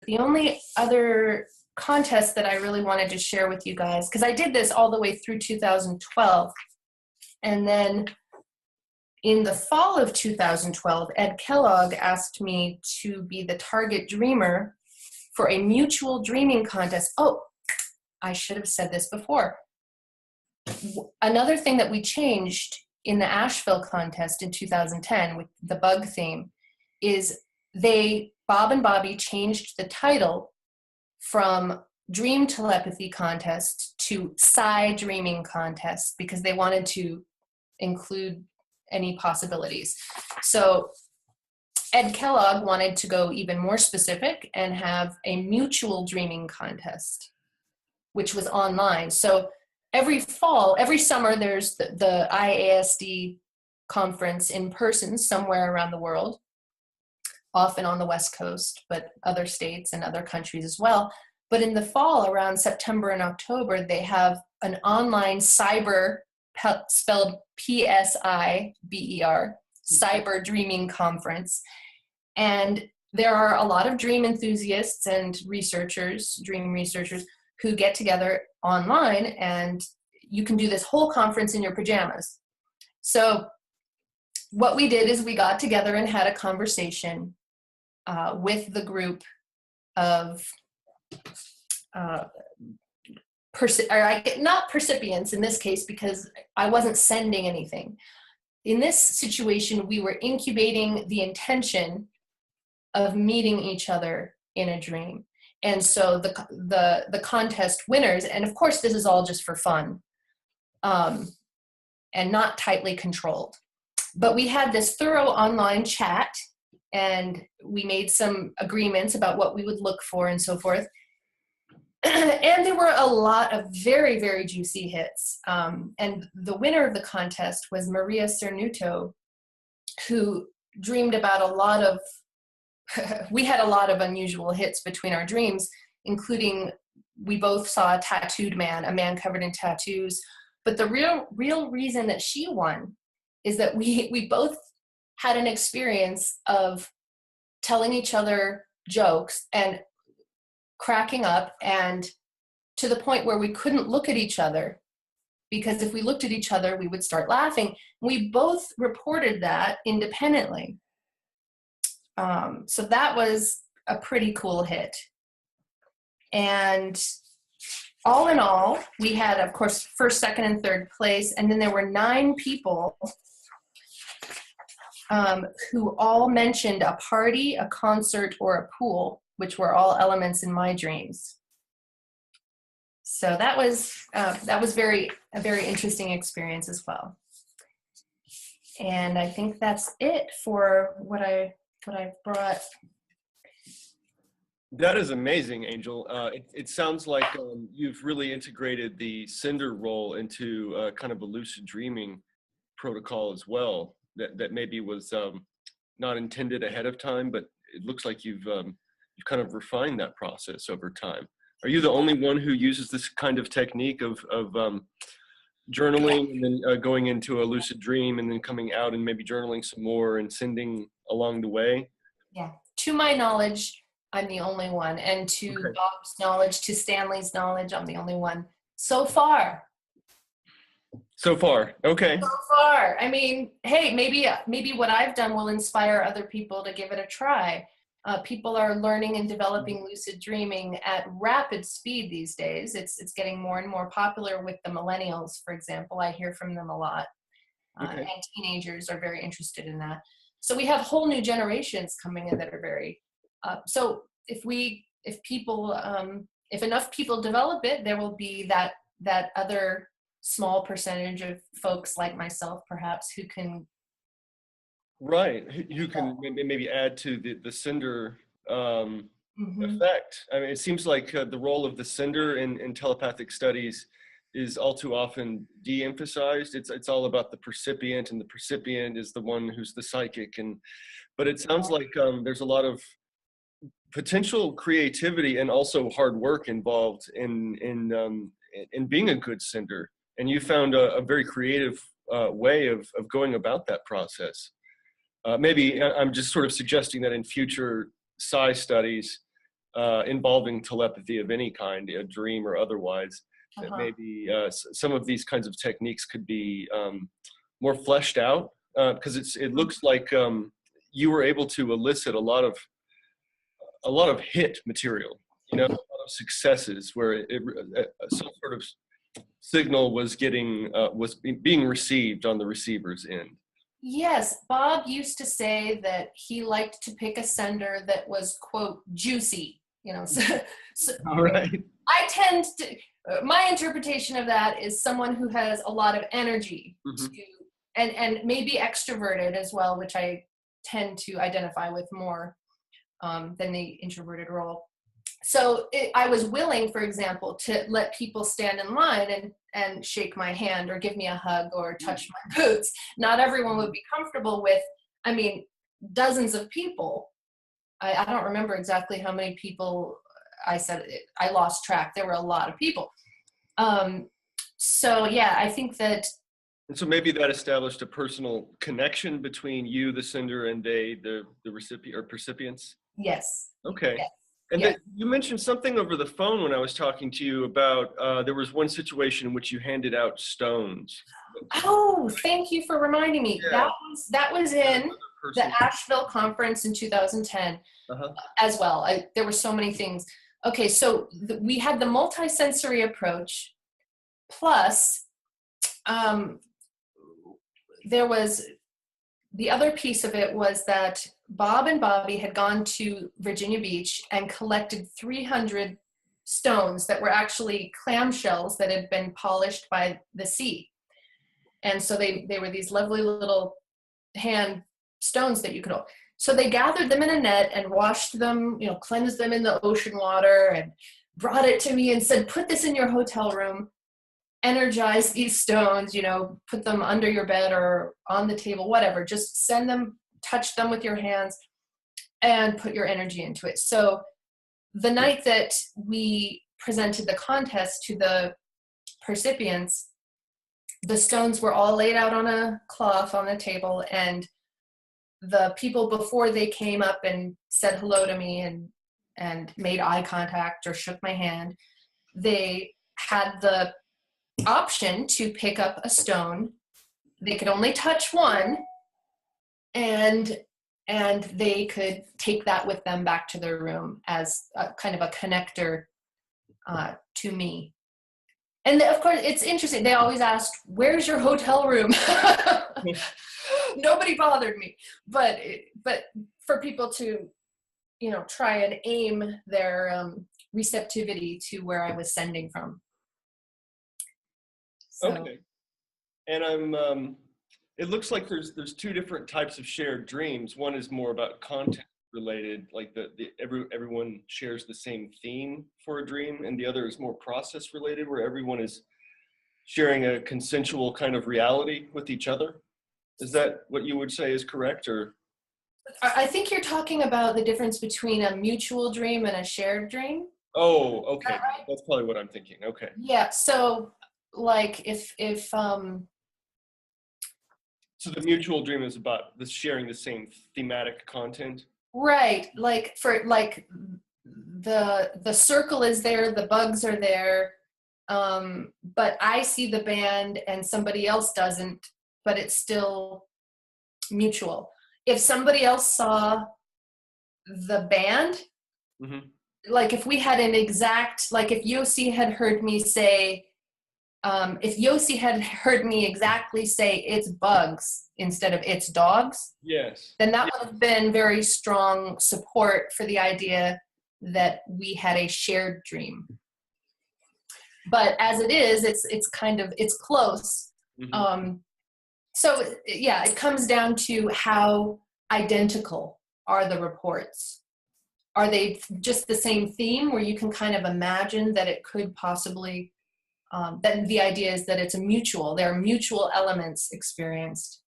The only other contest that I really wanted to share with you guys, because I did this all the way through 2012, and then in the fall of 2012, Ed Kellogg asked me to be the target dreamer for a mutual dreaming contest. Oh, I should have said this before. Another thing that we changed in the Asheville contest in 2010 with the bug theme is Bob and Bobby changed the title from Dream Telepathy Contest to Psi Dreaming Contest because they wanted to include any possibilities. So Ed Kellogg wanted to go even more specific and have a mutual dreaming contest, which was online. So every summer, there's the IASD conference in person somewhere around the world, often on the West Coast, but other states and other countries as well. But in the fall, around September and October, they have an online cyber, spelled PSIBER, cyber dreaming conference. And there are a lot of dream enthusiasts and researchers, dream researchers, who get together online, and you can do this whole conference in your pajamas. So what we did is we got together and had a conversation with the group of not percipients in this case, because I wasn't sending anything. In this situation, we were incubating the intention of meeting each other in a dream. And so the contest winners, and of course this is all just for fun, and not tightly controlled. But we had this thorough online chat, and we made some agreements about what we would look for and so forth. And there were a lot of very, very juicy hits. And the winner of the contest was Maria Cernuto, who dreamed about a lot of, we had a lot of unusual hits between our dreams, including we both saw a tattooed man, a man covered in tattoos. But the real reason that she won is that we both had an experience of telling each other jokes and cracking up, and to the point where we couldn't look at each other, because if we looked at each other, we would start laughing. We both reported that independently. So that was a pretty cool hit. And all in all, we had, of course, first, second, and third place. And then there were 9 people who all mentioned a party, a concert, or a pool, which were all elements in my dreams. So that was a very interesting experience as well. And I think that's it for what I brought. That is amazing, Angel. It sounds like you've really integrated the sender role into kind of a lucid dreaming protocol as well. That maybe was not intended ahead of time, but it looks like you've kind of refined that process over time. Are you the only one who uses this kind of technique of journaling and then going into a lucid dream and then coming out and maybe journaling some more and sending along the way? Yeah, to my knowledge, I'm the only one. And to Bob's knowledge, to Stanley's knowledge, I'm the only one so far. So far, okay. So far. I mean, hey, maybe what I've done will inspire other people to give it a try. People are learning and developing lucid dreaming at rapid speed these days. It's getting more and more popular with the millennials, for example. I hear from them a lot. And teenagers are very interested in that. So we have whole new generations coming in that are very, so if enough people develop it, there will be that other small percentage of folks like myself, perhaps, who can. Right, who can maybe add to the sender effect. I mean, it seems like the role of the sender in telepathic studies is all too often de-emphasized. It's all about the percipient, and the percipient is the one who's the psychic. But it sounds like there's a lot of potential creativity and also hard work involved in being a good sender. And you found a very creative way of going about that process. Maybe I'm just sort of suggesting that in future psi studies, involving telepathy of any kind, a dream or otherwise, that maybe some of these kinds of techniques could be more fleshed out, because it looks like you were able to elicit a lot of hit material, a lot of successes where some sort of signal was being received on the receiver's end. Yes, Bob used to say that he liked to pick a sender that was, quote, juicy, so All right. I tend to, my interpretation of that is someone who has a lot of energy and maybe extroverted as well, which I tend to identify with more than the introverted role. So I was willing, for example, to let people stand in line and shake my hand or give me a hug or touch my boots. Not everyone would be comfortable with, dozens of people. I don't remember exactly how many people I said. I lost track. There were a lot of people. So yeah, I think that. And so maybe that established a personal connection between you, the sender, and the recipient or percipients? Yes. Okay. Yes. And yes. you mentioned something over the phone when I was talking to you about there was one situation in which you handed out stones. Oh, thank you for reminding me. Yeah. That was in the Asheville conference in 2010 as well. There were so many things. Okay, so we had the multisensory approach, plus there was the other piece of it was that Bob and Bobby had gone to Virginia Beach and collected 300 stones that were actually clamshells that had been polished by the sea. And so they were these lovely little hand stones that you could hold. So they gathered them in a net and washed them, cleansed them in the ocean water and brought it to me and said, put this in your hotel room, energize these stones, put them under your bed or on the table, whatever, just send them, touch them with your hands and put your energy into it. So the night that we presented the contest to the percipients, the stones were all laid out on a cloth on the table, and the people before they came up and said hello to me and made eye contact or shook my hand, they had the option to pick up a stone. They could only touch one, and they could take that with them back to their room as a kind of a connector to me. And of course, it's interesting. They always asked, "Where's your hotel room?" Nobody bothered me, but for people to, try and aim their receptivity to where I was sending from. So. Okay, and it looks like there's two different types of shared dreams. One is more about content related, like everyone shares the same theme for a dream, and the other is more process related, where everyone is sharing a consensual kind of reality with each other. Is that what you would say is correct, or? I think you're talking about the difference between a mutual dream and a shared dream. Oh, okay. Is that right? That's probably what I'm thinking. Okay. Yeah. So, like, if So the mutual dream is about the sharing the same thematic content. Right. Like the circle is there, the bugs are there, but I see the band and somebody else doesn't, but it's still mutual. If somebody else saw the band, like if we had an exact, like if Yossi had heard me say, if Yossi had heard me exactly say it's bugs instead of it's dogs, yes, then that would have been very strong support for the idea that we had a shared dream. But as it is, it's close. So yeah, it comes down to how identical are the reports. Are they just the same theme where you can kind of imagine that it could possibly, then the idea is that there are mutual elements experienced,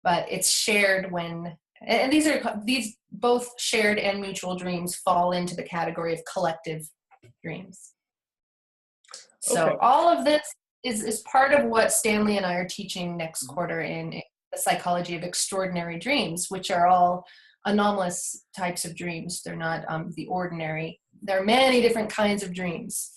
but it's shared when, and these both shared and mutual dreams fall into the category of collective dreams. So all of this is part of what Stanley and I are teaching next quarter in the psychology of extraordinary dreams, which are all anomalous types of dreams. They're not the ordinary. there are many different kinds of dreams.